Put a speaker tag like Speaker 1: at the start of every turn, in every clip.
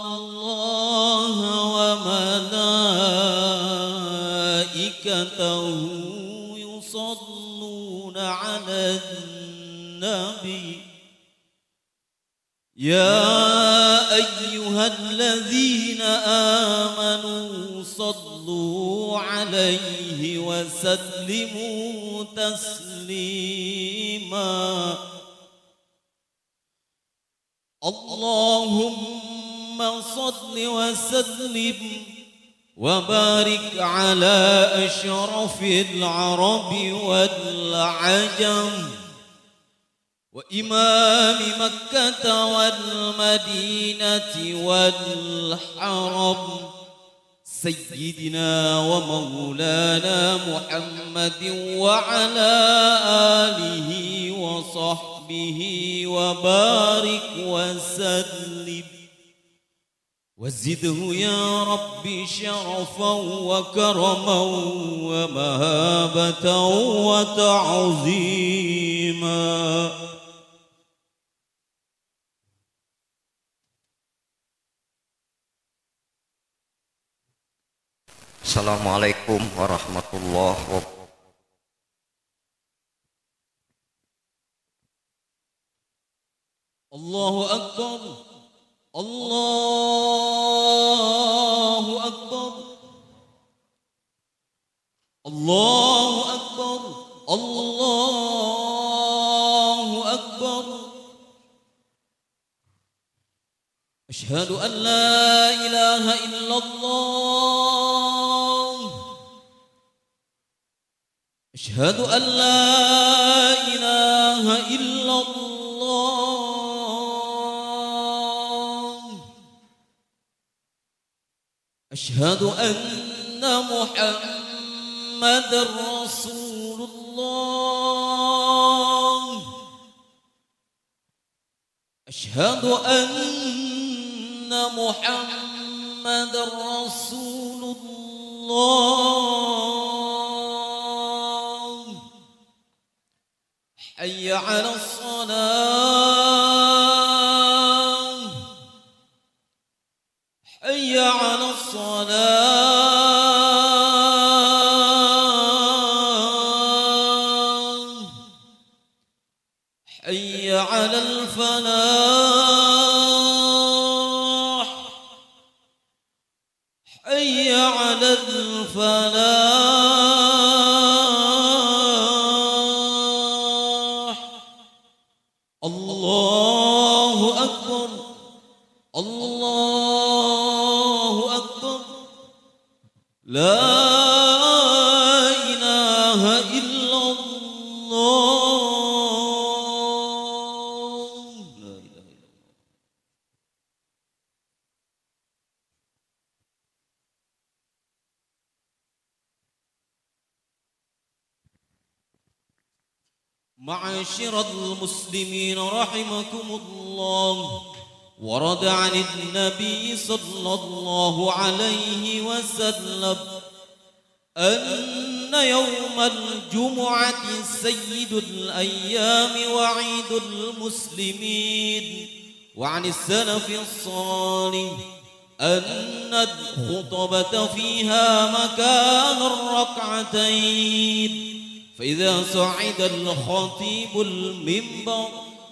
Speaker 1: الله وملائكته يصلون على النبي يا أيها الذين آمنوا صلوا عليه وسلموا تسليما اللهم صل وسلم وبارك على أشرف العرب والعجم وإمام مكة والمدينة والحرم سيدنا ومولانا محمد وعلى آله وصحبه وبارك وسلم وزده يا رب شرفا وكرما ومهابة وتعظيما.
Speaker 2: Assalamualaikum warahmatullahi wabarakatuh.
Speaker 1: Allahu Akbar, Allahu Akbar, Allahu Akbar, Allahu Akbar. Asyhadu an la ilaha illallah. Asyhadu an la ilaha illallah. Asyhadu anna Muhammadar Rasulullah. Asyhadu anna Muhammadar Rasulullah. Hayya 'alas salah. Hayya 'alas salah. Hayya 'alal falah. Hayya 'alal falah. Allahu Akbar, Allahu Akbar. La ilaha illallah. La ilaha illallah. معاشر المسلمين رحمكم الله. ورد عن النبي صلى الله عليه وسلم أن يوم الجمعة سيد الأيام وعيد المسلمين. وعن السلف الصالح أن الخطبة فيها مكان الركعتين. فإذا صعد الخطيب المنبر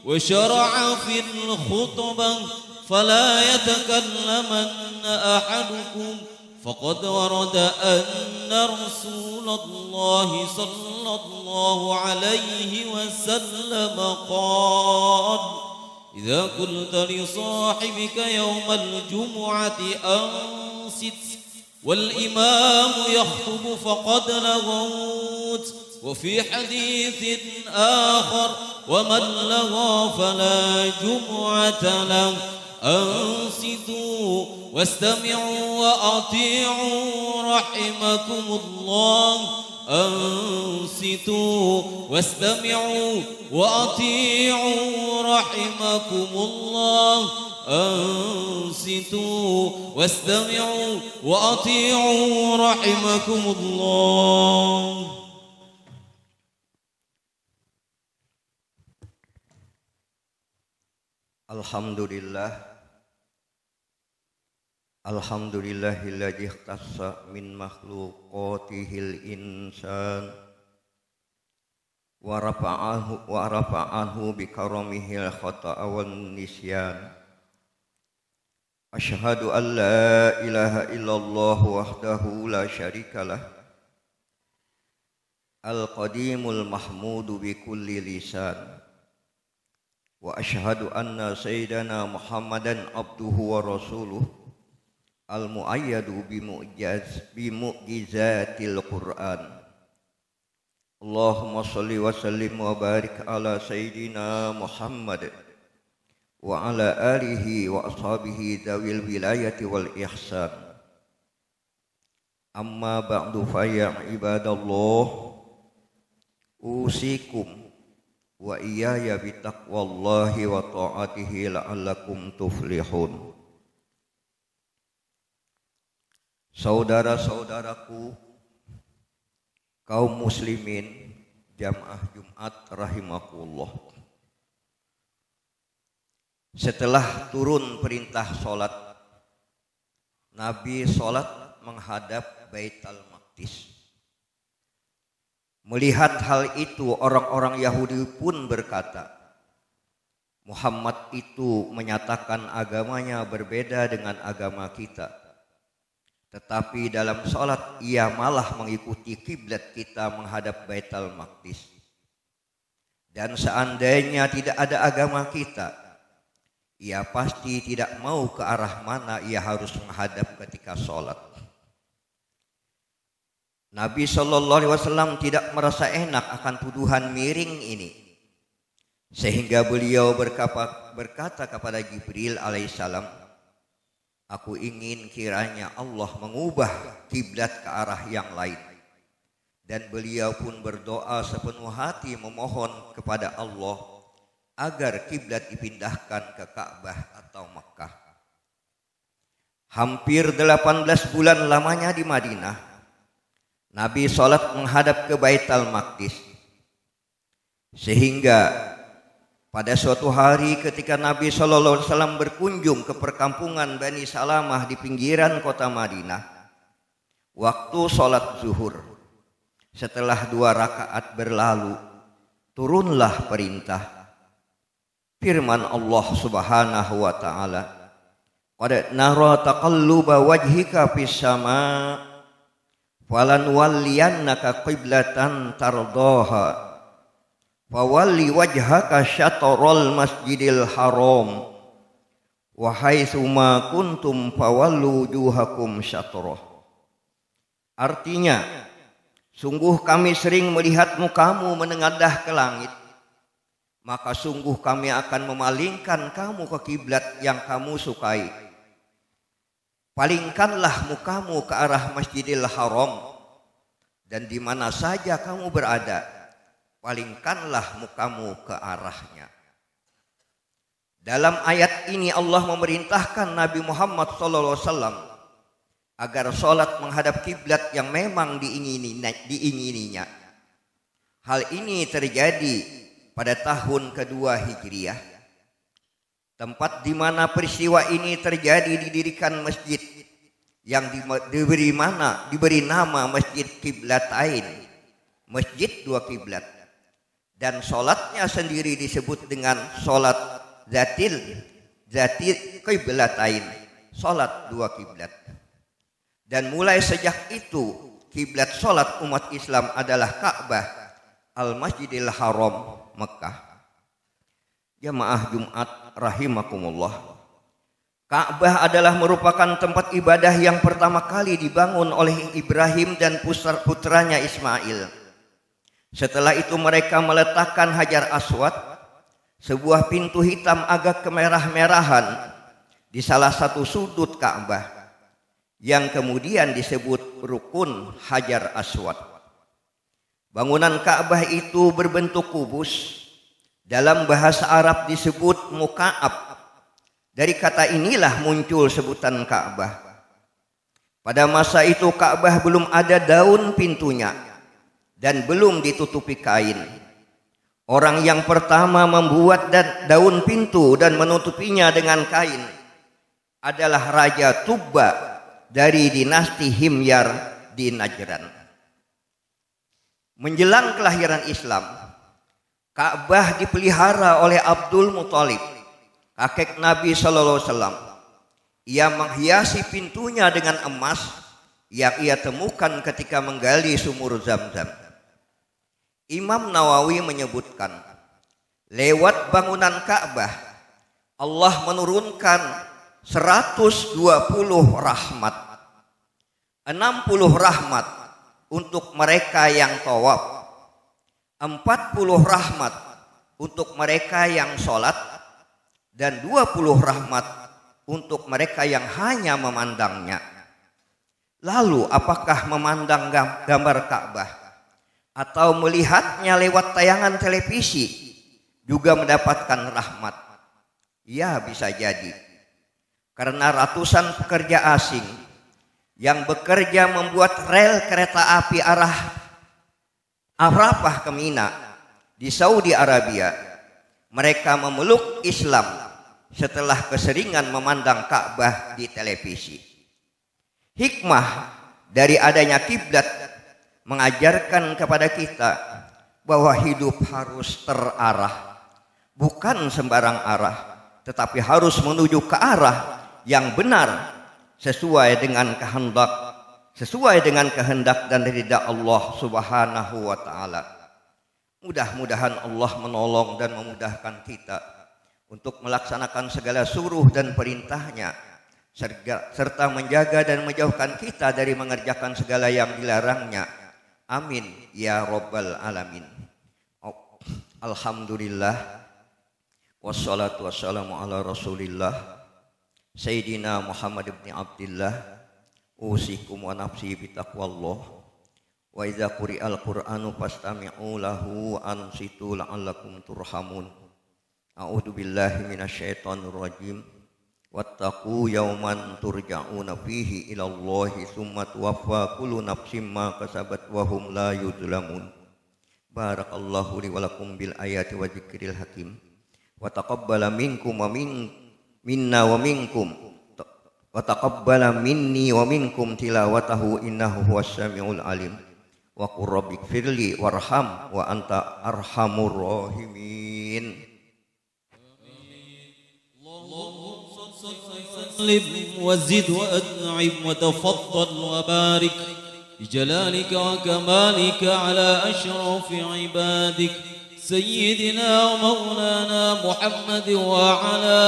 Speaker 1: وشرع في الخطبة فلا يتكلمن أحدكم فقد ورد أن رسول الله صلى الله عليه وسلم قال: إذا قلت لصاحبك يوم الجمعة أنصت والإمام يخطب فقد لغوت. وفي حديث آخر: ومن لغى فلا جمعة له. أنصتوا واستمعوا وأطيعوا رحمكم الله. أنصتوا واستمعوا وأطيعوا رحمكم الله. أنصتوا واستمعوا وأطيعوا رحمكم الله.
Speaker 2: Alhamdulillah, Alhamdulillahilladzi ikhtassa min makhluqatihil insan wa rafa'ahu bi karamihil khata'a wan nisyan. Asyhadu an la ilaha illallah wahdahu la syarikalah al-qadimul mahmudu bi kulli lisan. Wa asyhadu anna sayyidana Muhammadan abduhu wa rasuluh al-mu'ayyadu bi mu'jizatil Qur'an. Allahumma shalli wa sallim wa barik ala sayyidina Muhammad wa ala alihi wa ashabihi dawil wilayati wal ihsan. Amma ba'du fa ya ibadallah, usikum wa iyaya bitaqwallahi wa ta'atihi la'allakum tuflihun. Saudara-saudaraku kaum muslimin jamaah Jumat rahimakumullah. Setelah turun perintah sholat, Nabi sholat menghadap Baitul Maqdis. Melihat hal itu, orang-orang Yahudi pun berkata, Muhammad itu menyatakan agamanya berbeda dengan agama kita. Tetapi dalam sholat ia malah mengikuti kiblat kita menghadap Baitul Maqdis. Dan seandainya tidak ada agama kita, ia pasti tidak mau ke arah mana ia harus menghadap ketika sholat. Nabi SAW tidak merasa enak akan tuduhan miring ini, sehingga beliau berkata kepada Jibril alaihissalam, aku ingin kiranya Allah mengubah kiblat ke arah yang lain. Dan beliau pun berdoa sepenuh hati memohon kepada Allah agar kiblat dipindahkan ke Ka'bah atau Makkah. Hampir 18 bulan lamanya di Madinah, Nabi sholat menghadap ke Baitul Maqdis. Sehingga pada suatu hari ketika Nabi SAW berkunjung ke perkampungan Bani Salamah di pinggiran kota Madinah, waktu sholat zuhur, setelah 2 rakaat berlalu, turunlah perintah. Firman Allah Subhanahu wa Ta'ala, qad nara taqalluba wajhika fis sama' falanwalliyannaka qiblatan tardaha fawalli wajhaka syatrul masjidil haram wa haitsu ma kuntum fawallu wujuhakum syatrah. Artinya, sungguh kami sering melihatmu kamu menengadah ke langit, maka sungguh kami akan memalingkan kamu ke kiblat yang kamu sukai. Palingkanlah mukamu ke arah Masjidil Haram, dan di mana saja kamu berada, palingkanlah mukamu ke arahnya. Dalam ayat ini Allah memerintahkan Nabi Muhammad SAW agar sholat menghadap kiblat yang memang diingininya. Hal ini terjadi pada tahun kedua Hijriah. Tempat di mana peristiwa ini terjadi didirikan masjid yang diberi nama Masjid Qiblatain, Masjid 2 kiblat. Dan sholatnya sendiri disebut dengan sholat zatil qiblatain, sholat 2 kiblat. Dan mulai sejak itu kiblat sholat umat Islam adalah Ka'bah Al-Masjidil Haram Mekah. Jamaah Jumat rahimakumullah, Ka'bah adalah merupakan tempat ibadah yang pertama kali dibangun oleh Ibrahim dan putranya Ismail. Setelah itu mereka meletakkan Hajar Aswad, sebuah pintu hitam agak kemerah-merahan di salah satu sudut Ka'bah, yang kemudian disebut Rukun Hajar Aswad. Bangunan Ka'bah itu berbentuk kubus. Dalam bahasa Arab disebut Muka'ab. Dari kata inilah muncul sebutan Ka'bah. Pada masa itu Ka'bah belum ada daun pintunya dan belum ditutupi kain. Orang yang pertama membuat daun pintu dan menutupinya dengan kain adalah Raja Tubba dari dinasti Himyar di Najran. Menjelang kelahiran Islam, Ka'bah dipelihara oleh Abdul Muthalib, kakek Nabi Sallallahu Alaihi Wasallam. Ia menghiasi pintunya dengan emas yang ia temukan ketika menggali sumur Zam-Zam. Imam Nawawi menyebutkan, lewat bangunan Ka'bah Allah menurunkan 120 rahmat, 60 rahmat untuk mereka yang tawaf, 40 rahmat untuk mereka yang sholat, dan 20 rahmat untuk mereka yang hanya memandangnya. Lalu apakah memandang gambar Ka'bah atau melihatnya lewat tayangan televisi juga mendapatkan rahmat? Ya, bisa jadi. Karena ratusan pekerja asing yang bekerja membuat rel kereta api arah Arafah ke Mina di Saudi Arabia, mereka memeluk Islam setelah keseringan memandang Ka'bah di televisi. Hikmah dari adanya kiblat mengajarkan kepada kita bahwa hidup harus terarah, bukan sembarang arah, tetapi harus menuju ke arah yang benar sesuai dengan kehendak dan ridha Allah Subhanahu wa taala. Mudah-mudahan Allah menolong dan memudahkan kita untuk melaksanakan segala suruh dan perintahnya, serta menjaga dan menjauhkan kita dari mengerjakan segala yang dilarangnya. Amin ya rabbal alamin. Alhamdulillah, wassalatu wassalamu ala rasulillah Sayyidina Muhammad ibn Abdillah. Usikum wa nafsi bitaqwallah. Wa idza quri'al qur'anu fastami'u lahu ansitu la'allakum turhamun. A'udzu billahi minasyaitonir rajim. Wattaqu yawman turja'una fihi ila Allahi tsumma tuwaffa kullu nafsin ma kasabat wa hum la yuzlamun. Barakallahu li wa lakum bil ayati wa dzikril hakim. Wa taqabbala minkum wa minna wa minkum wa taqabbala minni wa minkum tilawatahu innahu huwas samiul alim. Wa qur rabbighfirli warham wa anta arhamur rahimin.
Speaker 1: وزد وأنعم وتفضل وبارك بجلالك وكمالك على أشرف عبادك سيدنا ومولانا محمد وعلى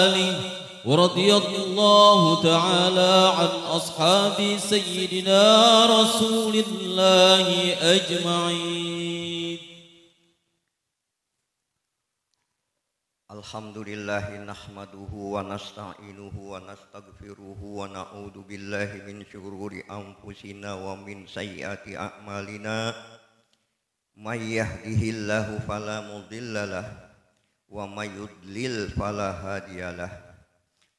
Speaker 1: آله. ورضي الله تعالى عن أصحاب سيدنا رسول الله أجمعين.
Speaker 2: Alhamdulillahi nahmaduhu wa nasta'inuhu wa nastaghfiruhu wa na'udzu billahi min syururi anfusina wa min sayyiati a'malina. May yahdihillahu fala mudhillalah wa may yudlil fala hadiyalah.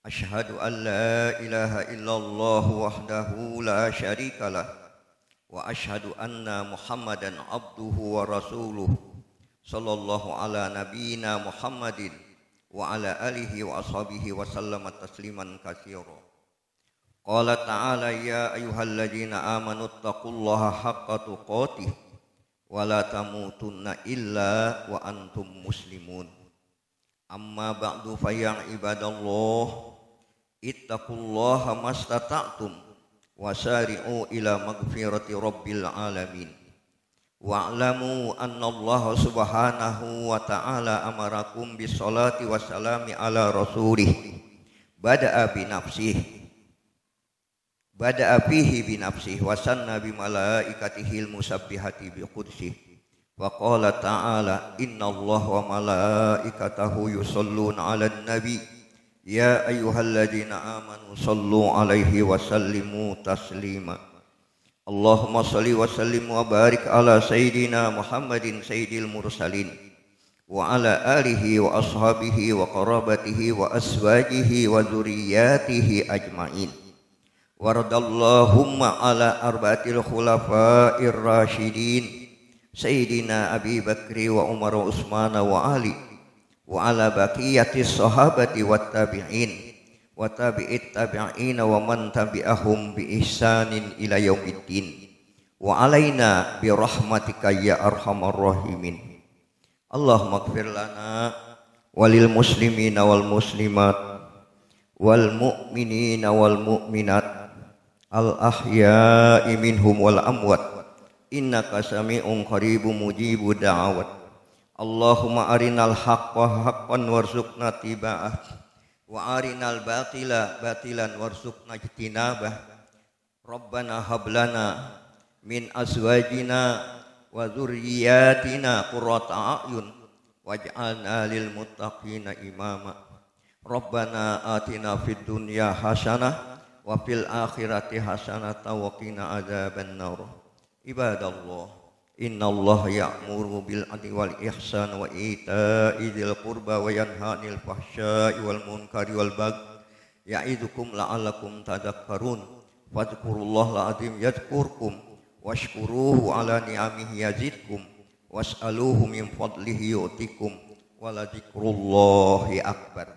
Speaker 2: Asyhadu an la ilaha illallah wahdahu la syarikalah wa asyhadu anna Muhammadan abduhu wa rasuluh sallallahu ala nabiyyina Muhammadin wa ala alihi wa ashabihi wa sallama tasliman katsira. Qala ta'ala ya ayyuhalladzina amanu taqullaha haqqa tuqatih wa la tamutunna illa wa antum muslimun. Amma ba'du fa ya ibadallah ittaqullaha mastata'tum wasari'u ila magfirati rabbil alamin. Wa'lamu anna Allah subhanahu wa ta'ala amarakum bis salati wassalami ala rasulih. Bada'a fihi bi nafsih wa sanna bi malaikatihil musabbihati bi qudsih. Wa qala ta'ala inna Allah wa malaikatahu yusalluna 'alan nabi ya ayyuhalladzina amanu sallu 'alaihi wa sallimu taslima. Allahumma salli wa sallim wa barik ala sayyidina Muhammadin sayyidil mursalin wa ala alihi wa ashabihi wa qarabatihi wa aswajihi wa dzurriyyatihi ajmain. Waradallahumma ala arba'atil khulafa'ir rasyidin sayyidina Abi Bakri wa Umar wa Utsman wa Ali wa ala baqiyatis sahabati wat tabi'in wa tabi'it tabi'ina wa man tabi'ahum bi ihsanin ila yaumiddin wa alaina bi rahmatika ya arhamar rahimin. Allahumma ighfir lana walil muslimina wal muslimat wal mu'minina wal mu'minat al ahya'i minhum wal amwat innaka sami'un qaribun mujibud da'awat. Allahumma arinal haqqa haqqan warzuqna tiba'ah wa arinal batila batilan warzuqna ijtinabah. Rabbana hablana min azwajina wa dzurriyyatina qurrata a'yun waj'alna lil muttaqina imama. Rabbana atina fid dunya hasanah wa fil akhirati hasanah wa qina adzabannar. Ibadallah, innallaha ya'muru bil 'adli wal ihsan wa ita'i dzil qurba wa yanha 'anil fahsya'i wal munkari wal baghi ya'idukum la'allakum tadhakkarun. Fadhkurullahal 'azim yadhkurkum washkuruhu 'ala ni'amihi yazidkum was'aluhu min fadlihi yu'tikum wa la dzikrullahi akbar.